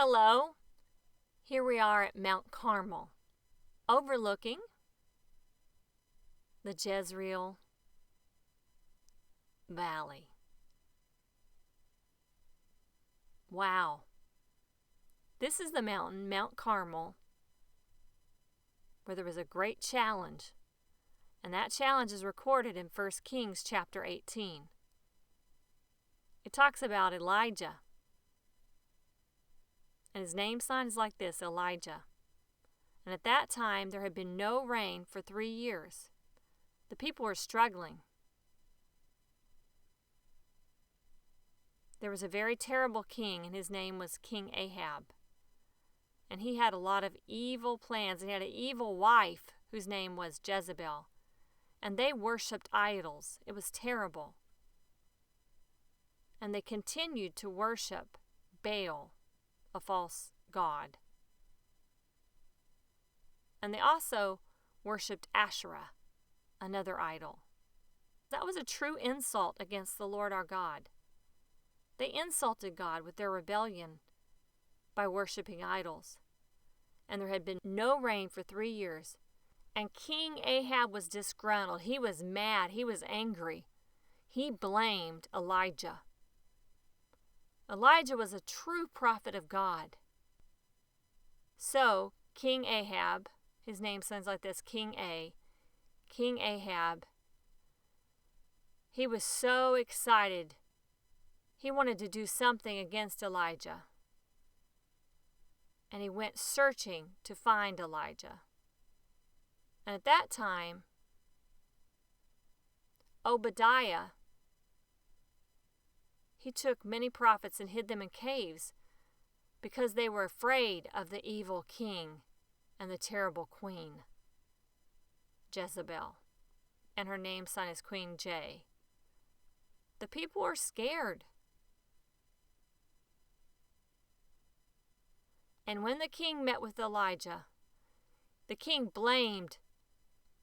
Hello. Here we are at Mount Carmel, overlooking the Jezreel Valley. Wow. This is the mountain, Mount Carmel, where there was a great challenge. And that challenge is recorded in 1 Kings chapter 18. It talks about Elijah. And his name sign is like this, Elijah. And at that time, there had been no rain for 3 years. The people were struggling. There was a very terrible king, and his name was King Ahab. And he had a lot of evil plans. He had an evil wife whose name was Jezebel. And they worshipped idols. It was terrible. And they continued to worship Baal, a false god. And they also worshipped Asherah, another idol. That was a true insult against the Lord our God. They insulted God with their rebellion by worshiping idols. And there had been no rain for 3 years. And King Ahab was disgruntled. He was mad. He was angry. He blamed Elijah. Elijah was a true prophet of God. So, King Ahab, his name sounds like this, King Ahab, he was so excited. He wanted to do something against Elijah. And he went searching to find Elijah. And at that time, Obadiah, he took many prophets and hid them in caves because they were afraid of the evil king and the terrible queen, Jezebel. And her name sign is Queen J. The people were scared. And when the king met with Elijah, the king blamed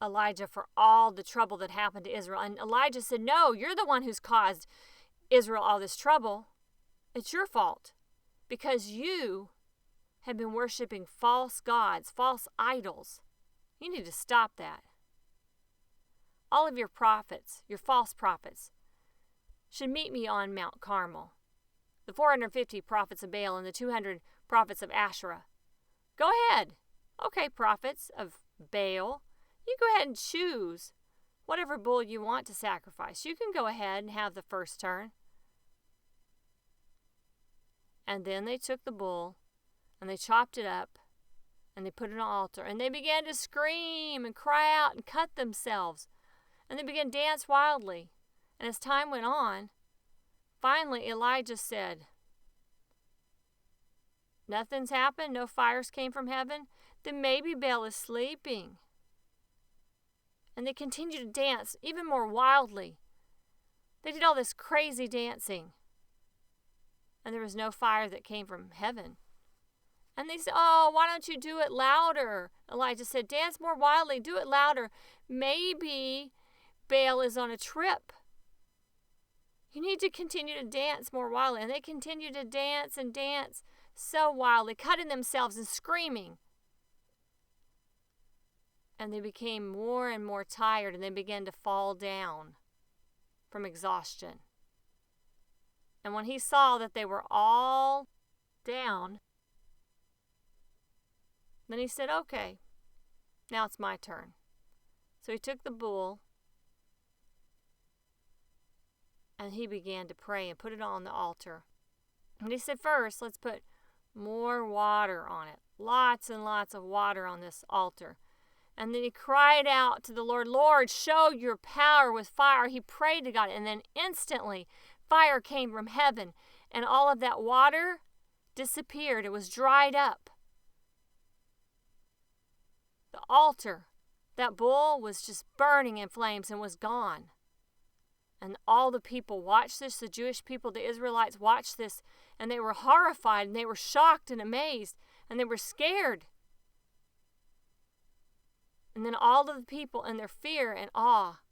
Elijah for all the trouble that happened to Israel. And Elijah said, "No, you're the one who's caused Israel all this trouble. It's your fault because you have been worshiping false gods, false idols. You need to stop that. All of your prophets, your false prophets, should meet me on Mount Carmel. The 450 prophets of Baal and the 200 prophets of Asherah. Go ahead. Okay, prophets of Baal, you go ahead and choose whatever bull you want to sacrifice. You can go ahead and have the first turn." And then they took the bull and they chopped it up and they put it on an altar and they began to scream and cry out and cut themselves. And they began to dance wildly. And as time went on, finally Elijah said, "Nothing's happened, no fires came from heaven, then maybe Baal is sleeping." And they continued to dance even more wildly. They did all this crazy dancing. And there was no fire that came from heaven. And they said, "Oh, why don't you do it louder?" Elijah said, "Dance more wildly, do it louder. Maybe Baal is on a trip. You need to continue to dance more wildly." And they continued to dance and dance so wildly, cutting themselves and screaming. And they became more and more tired, and they began to fall down from exhaustion. And when he saw that they were all down, then he said, "Okay, now it's my turn." So he took the bull, and he began to pray and put it on the altar. And he said, "First, let's put more water on it. Lots and lots of water on this altar." And then he cried out to the Lord, "Lord, show your power with fire." He prayed to God, and then instantly fire came from heaven, and all of that water disappeared. It was dried up. The altar, that bull was just burning in flames and was gone. And all the people watched this, the Jewish people, the Israelites watched this, and they were horrified, and they were shocked and amazed, and they were scared. And then all of the people in their fear and awe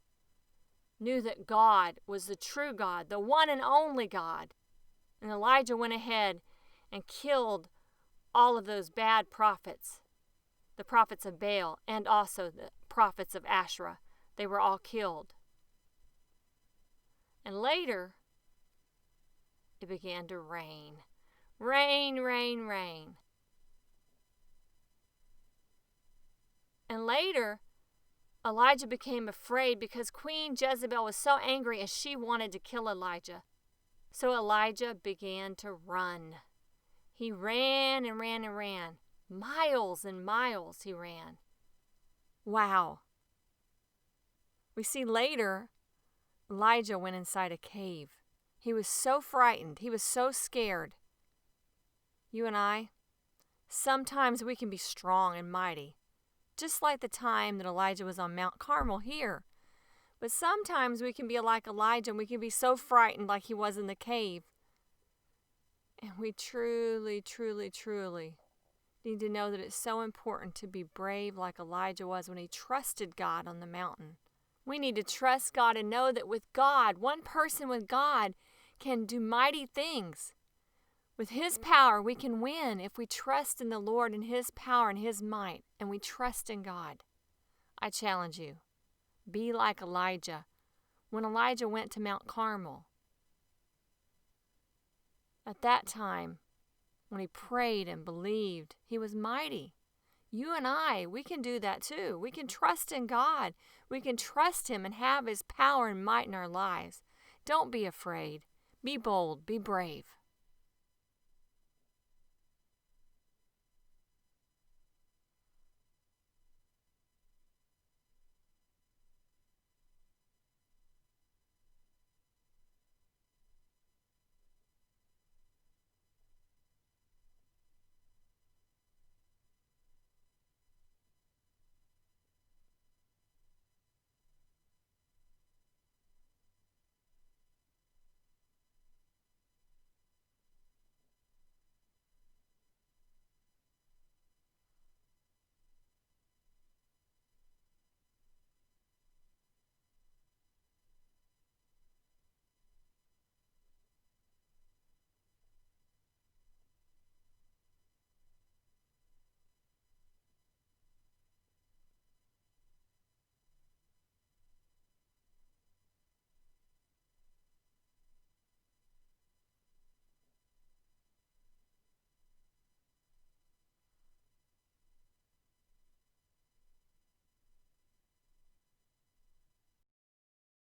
knew that God was the true God, the one and only God. And Elijah went ahead and killed all of those bad prophets, the prophets of Baal and also the prophets of Asherah. They were all killed. And later, it began to rain. Rain, rain, rain. And later, Elijah became afraid because Queen Jezebel was so angry and she wanted to kill Elijah. So Elijah began to run. He ran and ran and ran. Miles and miles he ran. Wow. We see later, Elijah went inside a cave. He was so frightened. He was so scared. You and I, sometimes we can be strong and mighty, just like the time that Elijah was on Mount Carmel here. But sometimes we can be like Elijah and we can be so frightened like he was in the cave. And we truly, truly, truly need to know that it's so important to be brave like Elijah was when he trusted God on the mountain. We need to trust God and know that with God, one person with God can do mighty things. With His power, we can win if we trust in the Lord and His power and His might, and we trust in God. I challenge you, be like Elijah. When Elijah went to Mount Carmel, at that time, when he prayed and believed, he was mighty. You and I, we can do that too. We can trust in God. We can trust Him and have His power and might in our lives. Don't be afraid. Be bold. Be brave.